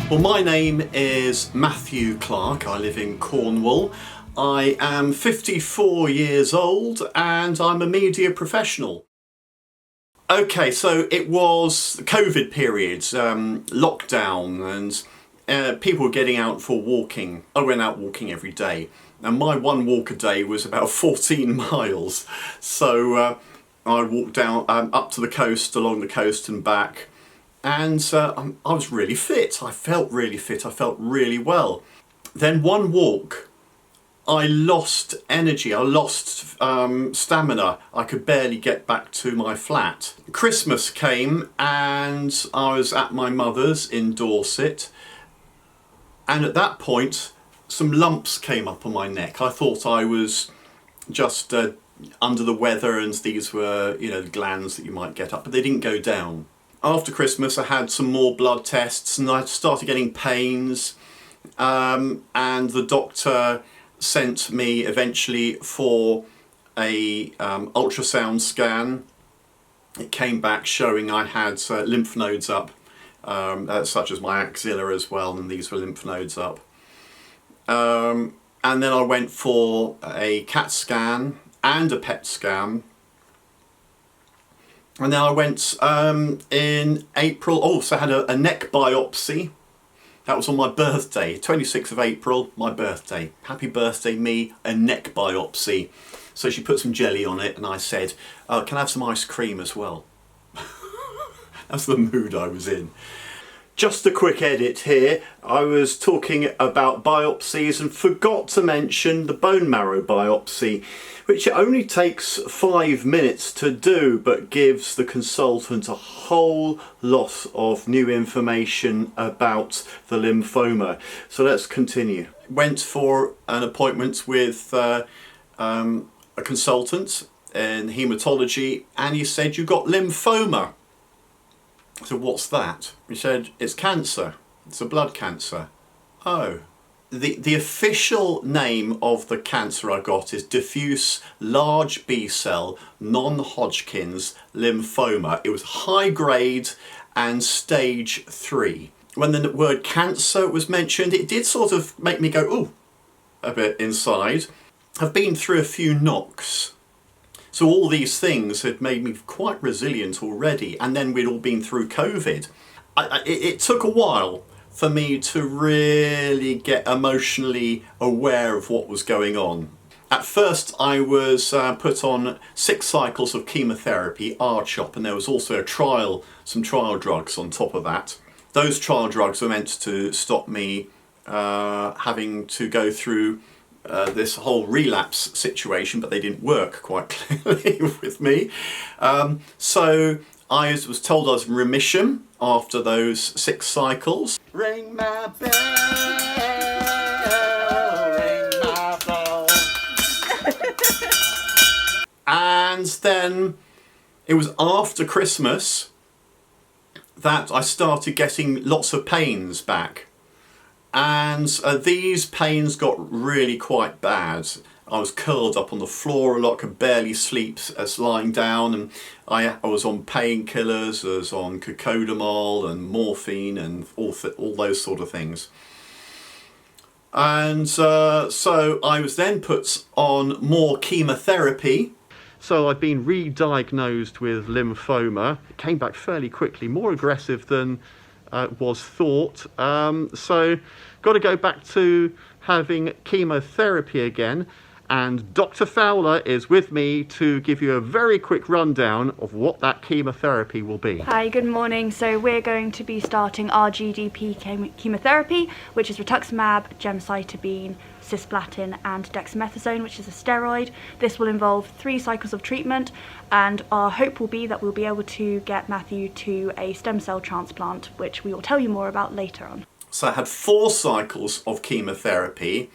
Well, my name is Matthew Clark. I live in Cornwall. I am 54 years old and I'm a media professional. Okay, so it was the COVID period, lockdown, and people were getting out for walking. I went out walking every day, and my one walk a day was about 14 miles. So I walked down up to the coast, along the coast and back, and I was really fit. I felt really fit. I felt really well. Then one walk, I lost energy, I lost stamina. I could barely get back to my flat. Christmas came and I was at my mother's in Dorset, and at that point some lumps came up on my neck. I thought I was just under the weather and these were, you know, the glands that you might get up, but they didn't go down. After Christmas I had some more blood tests and I started getting pains, and the doctor sent me eventually for a ultrasound scan. It came back showing I had lymph nodes up, such as my axilla as well, and these were lymph nodes up. And then I went for a CAT scan and a PET scan. And then I went in April, so I had a neck biopsy. That was on my birthday, 26th of April, my birthday. Happy birthday, me, a neck biopsy. So she put some jelly on it and I said, can I have some ice cream as well? That's the mood I was in. Just a quick edit here. I was talking about biopsies and forgot to mention the bone marrow biopsy, which only takes 5 minutes to do, but gives the consultant a whole lot of new information about the lymphoma. So let's continue. Went for an appointment with a consultant in haematology, and he said, "You've got lymphoma." I said, "What's that?" He said, "It's cancer. It's a blood cancer." Oh. The official name of the cancer I got is diffuse large B-cell non-Hodgkin's lymphoma. It was high grade and stage 3. When the word cancer was mentioned, it did sort of make me go, ooh, a bit inside. I've been through a few knocks. So all these things had made me quite resilient already, and then we'd all been through COVID. It took a while for me to really get emotionally aware of what was going on. At first I was put on 6 cycles of chemotherapy, R-CHOP, and there was also some trial drugs on top of that. Those trial drugs were meant to stop me having to go through this whole relapse situation, but they didn't work quite clearly with me. So I was told I was in remission after those 6 cycles. Ring my bell, ring my bell. And then it was after Christmas that I started getting lots of pains back. And these pains got really quite bad. I was curled up on the floor a lot, could barely sleep as lying down, and I was on painkillers, I was on cocodamol and morphine and all those sort of things. And so I was then put on more chemotherapy. So I'd been re-diagnosed with lymphoma. It came back fairly quickly, more aggressive than was thought. So got to go back to having chemotherapy again. And Dr. Fowler is with me to give you a very quick rundown of what that chemotherapy will be. Hi, good morning. So we're going to be starting our GDP chemotherapy, which is rituximab, gemcitabine, cisplatin and dexamethasone, which is a steroid. This will involve 3 cycles of treatment, and our hope will be that we'll be able to get Matthew to a stem cell transplant, which we will tell you more about later on. So I had 4 cycles of chemotherapy,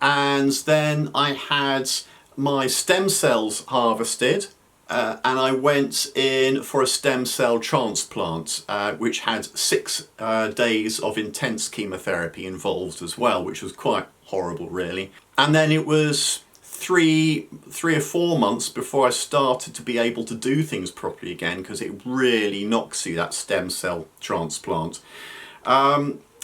and then I had my stem cells harvested, and I went in for a stem cell transplant, which had 6 days of intense chemotherapy involved as well, which was quite horrible really. And then it was three or 4 months before I started to be able to do things properly again, because it really knocks you, that stem cell transplant.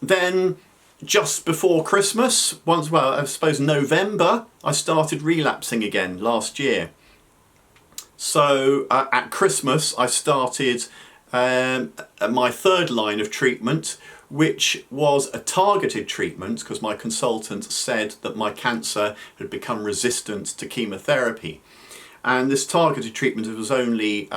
Then just before Christmas, I suppose November, I started relapsing again last year. So at Christmas I started my third line of treatment, which was a targeted treatment because my consultant said that my cancer had become resistant to chemotherapy. And this targeted treatment was only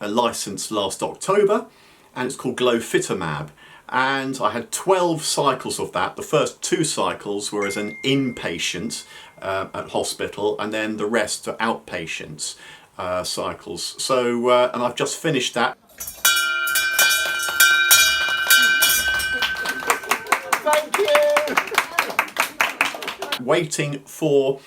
licensed last October, and it's called glofitamab. And I had 12 cycles of that. The first 2 cycles were as an inpatient at hospital, and then the rest are outpatient cycles. So, and I've just finished that. Thank you! Waiting for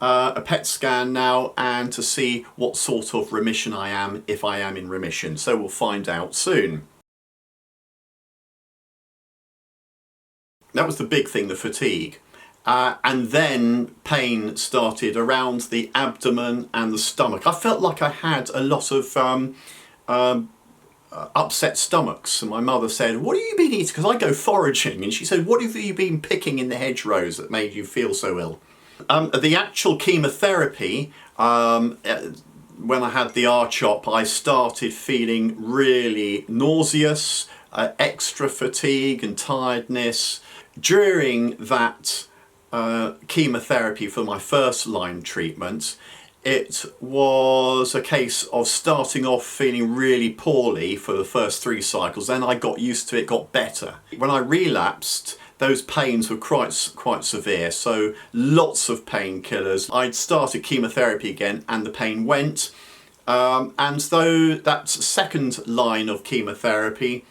a PET scan now, and to see what sort of remission I am, if I am in remission. So we'll find out soon. That was the big thing, the fatigue. And then pain started around the abdomen and the stomach. I felt like I had a lot of upset stomachs, and my mother said, "What have you been eating?" Because I go foraging, and she said, "What have you been picking in the hedgerows that made you feel so ill?" The actual chemotherapy, when I had the R-CHOP, I started feeling really nauseous, extra fatigue and tiredness. During that chemotherapy for my first line treatment, it was a case of starting off feeling really poorly for the first 3 cycles. Then I got used to it, got better. When I relapsed, those pains were quite severe, so lots of painkillers. I'd started chemotherapy again and the pain went. And though that second line of chemotherapy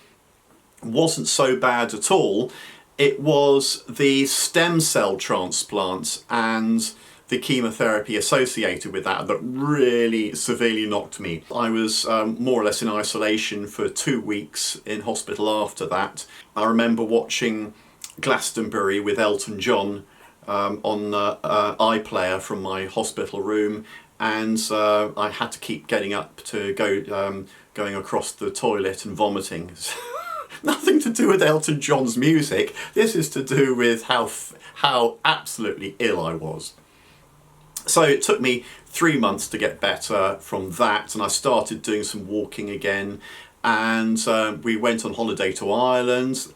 wasn't so bad at all, it was the stem cell transplants and the chemotherapy associated with that that really severely knocked me. I was more or less in isolation for 2 weeks in hospital after that. I remember watching Glastonbury with Elton John on iPlayer from my hospital room, and I had to keep getting up to going across the toilet and vomiting. Nothing to do with Elton John's music. This is to do with how absolutely ill I was. So it took me 3 months to get better from that, and I started doing some walking again, and we went on holiday to Ireland,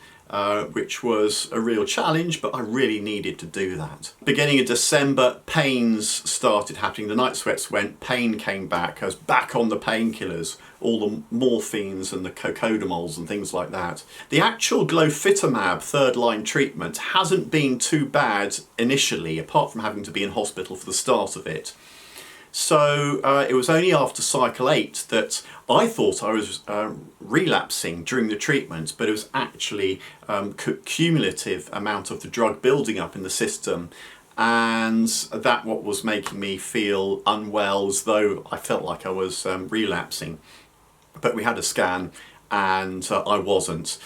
which was a real challenge, but I really needed to do that. Beginning of December, pains started happening. The night sweats went, pain came back. I was back on the painkillers, all the morphines and the cocodamols and things like that. The actual glofitamab third line treatment hasn't been too bad initially, apart from having to be in hospital for the start of it. So it was only after cycle 8 that I thought I was relapsing during the treatment, but it was actually cumulative amount of the drug building up in the system, and that what was making me feel unwell, as though I felt like I was relapsing. But we had a scan and I wasn't.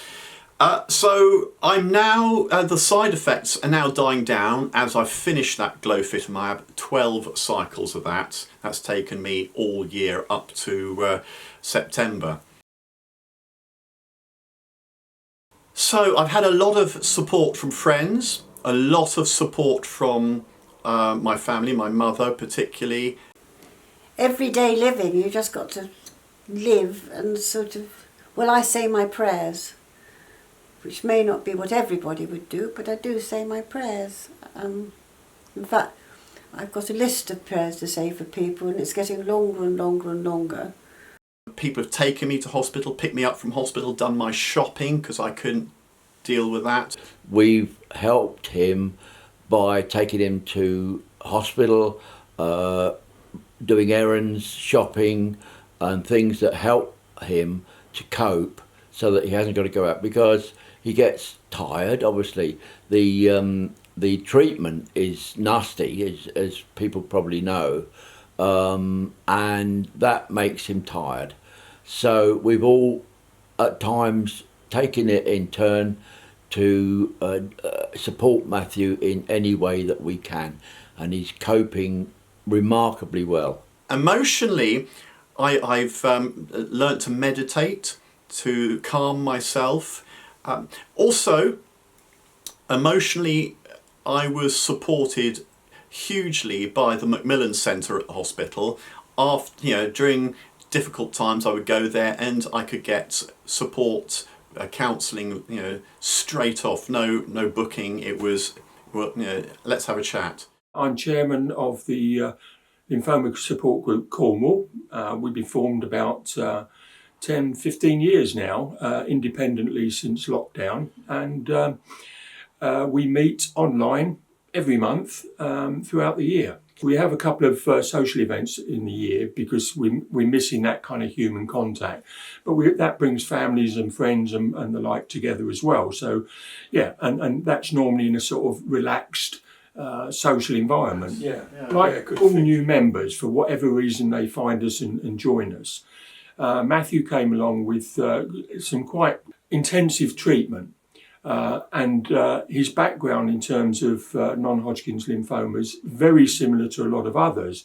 So I'm now, the side effects are now dying down as I've finished that glofitamab, 12 cycles of that. That's taken me all year up to September. So I've had a lot of support from friends, a lot of support from my family, my mother particularly. Everyday living, you just got to live and sort of, well, I say my prayers, which may not be what everybody would do, but I do say my prayers. In fact, I've got a list of prayers to say for people, and it's getting longer and longer and longer. People have taken me to hospital, picked me up from hospital, done my shopping because I couldn't deal with that. We've helped him by taking him to hospital, doing errands, shopping, and things that help him to cope so that he hasn't got to go out, because he gets tired. Obviously, the treatment is nasty, as people probably know, and that makes him tired. So we've all, at times, taken it in turn to support Matthew in any way that we can, and he's coping remarkably well. Emotionally, I've learnt to meditate, to calm myself. Also, Emotionally, I was supported hugely by the Macmillan Centre at the hospital. After, during difficult times, I would go there and I could get support, counselling, straight off. No booking. It was, let's have a chat. I'm chairman of the lymphoma support group Cornwall. We've been formed about 10, 15 years now, independently since lockdown, and we meet online every month throughout the year. We have a couple of social events in the year because we're missing that kind of human contact, but that brings families and friends and the like together as well. So yeah, and that's normally in a sort of relaxed social environment. Yeah. Like all new members, for whatever reason they find us and join us. Matthew came along with some quite intensive treatment. And his background in terms of non-Hodgkin's lymphoma is very similar to a lot of others,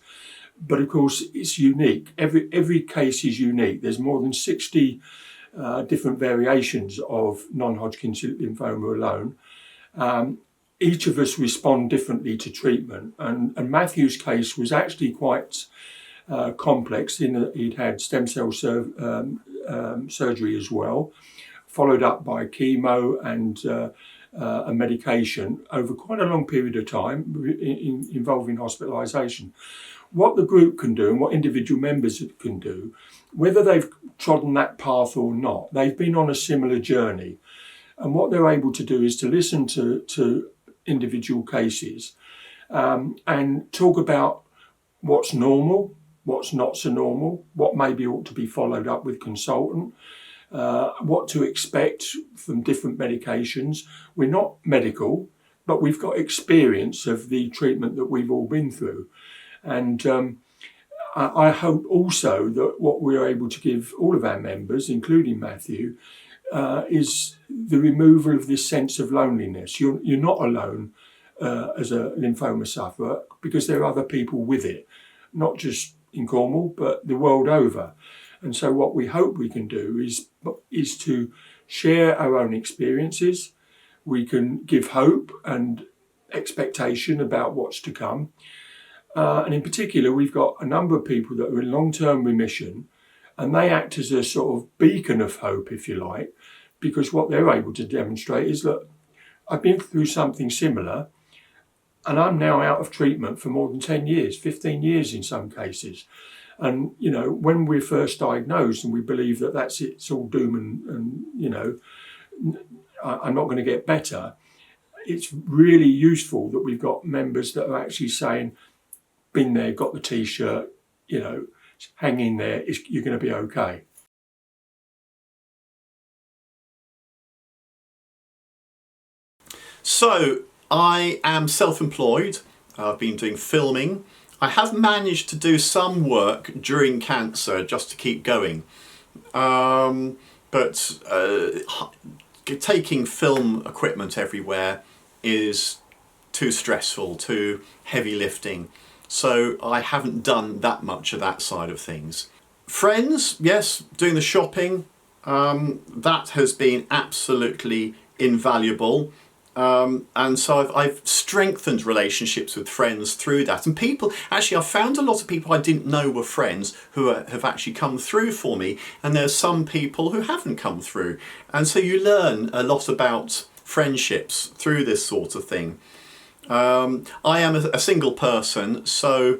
but of course it's unique. Every case is unique. There's more than 60 different variations of non-Hodgkin's lymphoma alone. Each of us respond differently to treatment, and Matthew's case was actually quite complex in that he'd had stem cell surgery as well, followed up by chemo and a medication over quite a long period of time involving hospitalisation. What the group can do and what individual members can do, whether they've trodden that path or not, they've been on a similar journey. And what they're able to do is to listen to individual cases and talk about what's normal, what's not so normal, what maybe ought to be followed up with consultant, what to expect from different medications. We're not medical, but we've got experience of the treatment that we've all been through. And I hope also that what we're able to give all of our members, including Matthew, is the removal of this sense of loneliness. You're not alone as a lymphoma sufferer, because there are other people with it, not just in Cornwall, but the world over. And so what we hope we can do is to share our own experiences. We can give hope and expectation about what's to come. And in particular, we've got a number of people that are in long-term remission, and they act as a sort of beacon of hope, if you like, because what they're able to demonstrate is that I've been through something similar, and I'm now out of treatment for more than 10 years, 15 years in some cases. And, when we're first diagnosed and we believe that that's it, it's all doom and I'm not going to get better, it's really useful that we've got members that are actually saying, been there, got the T-shirt, hang in there, you're going to be okay. So I am self-employed. I've been doing filming. I have managed to do some work during cancer just to keep going. But taking film equipment everywhere is too stressful, too heavy lifting. So I haven't done that much of that side of things. Friends, yes, doing the shopping, that has been absolutely invaluable. And so I've strengthened relationships with friends through that. And people, actually, I've found a lot of people I didn't know were friends who have actually come through for me. And there's some people who haven't come through. And so you learn a lot about friendships through this sort of thing. I am a single person, so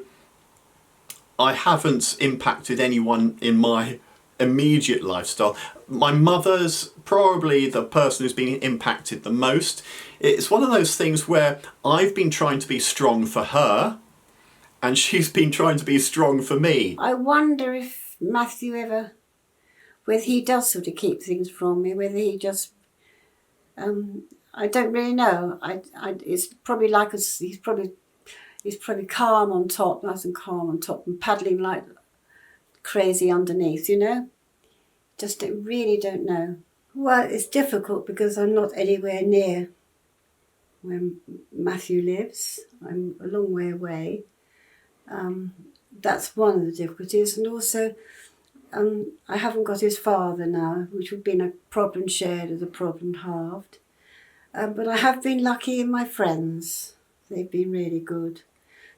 I haven't impacted anyone in my immediate lifestyle. My mother's probably the person who's been impacted the most. It's one of those things where I've been trying to be strong for her and she's been trying to be strong for me. I wonder if Matthew whether he does sort of keep things from me, whether he just, I don't really know. It's probably like he's probably calm on top, nice and calm on top, and paddling like crazy underneath, Just really don't know. Well, it's difficult because I'm not anywhere near where Matthew lives. I'm a long way away. That's one of the difficulties. And also, I haven't got his father now, which would have been a problem shared as a problem halved. But I have been lucky in my friends. They've been really good.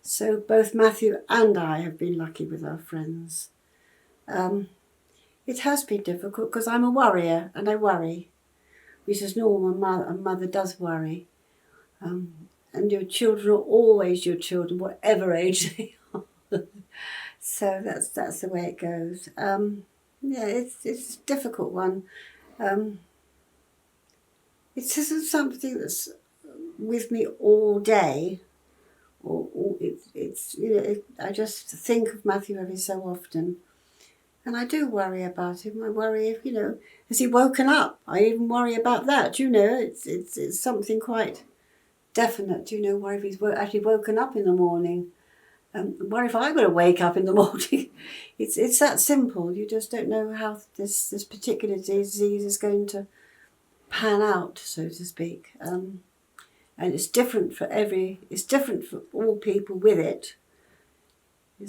So both Matthew and I have been lucky with our friends. It has been difficult because I'm a worrier and I worry, which is normal. A mother does worry. And your children are always your children, whatever age they are. So that's the way it goes. Yeah, it's a difficult one. It isn't something that's with me all day. I just think of Matthew every so often, and I do worry about him. I worry if has he woken up? I even worry about that. It's something quite definite. Worry if he's actually woken up in the morning. Worry if I'm going to wake up in the morning. It's that simple. You just don't know how this particular disease is going to pan out, so to speak. And it's different for all people with it.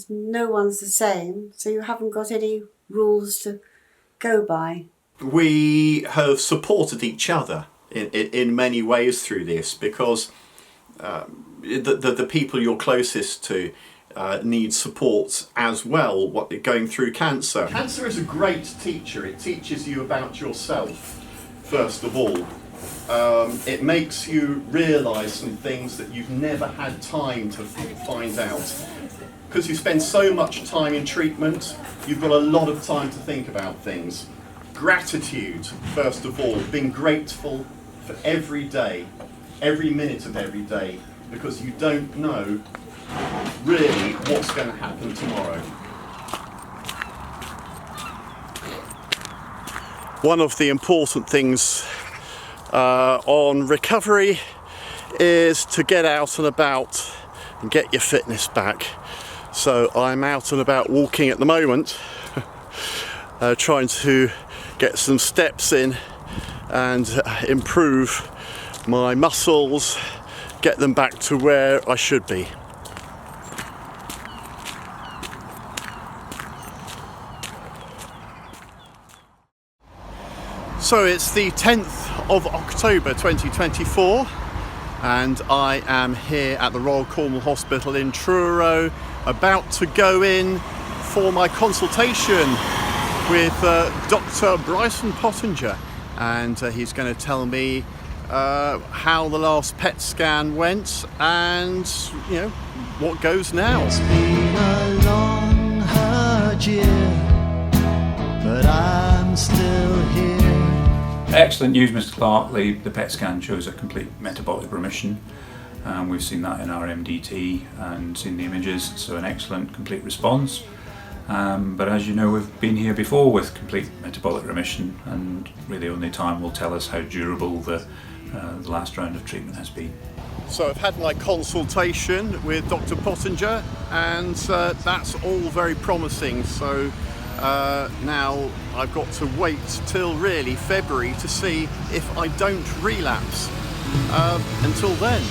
No one's the same, so you haven't got any rules to go by. We have supported each other in many ways through this, because the people you're closest to need support as well, going through cancer. Cancer is a great teacher. It teaches you about yourself, first of all. It makes you realise some things that you've never had time to find out. Because you spend so much time in treatment, you've got a lot of time to think about things. Gratitude, first of all, being grateful for every day, every minute of every day, because you don't know really what's going to happen tomorrow. One of the important things on recovery is to get out and about and get your fitness back. So I'm out and about walking at the moment, trying to get some steps in and improve my muscles, get them back to where I should be. So it's the 10th of October 2024, and I am here at the Royal Cornwall Hospital in Truro, about to go in for my consultation with Dr. Bryson Pottinger, and he's going to tell me how the last PET scan went and what goes now. It's been a long, hard year, but I'm still here. Excellent news, Mr. Clark. The PET scan shows a complete metabolic remission. We've seen that in our MDT and seen the images, so an excellent complete response. But as you know, we've been here before with complete metabolic remission, and really only time will tell us how durable the last round of treatment has been. So I've had my consultation with Dr. Pottinger, and that's all very promising. So now I've got to wait till really February to see if I don't relapse. Until then.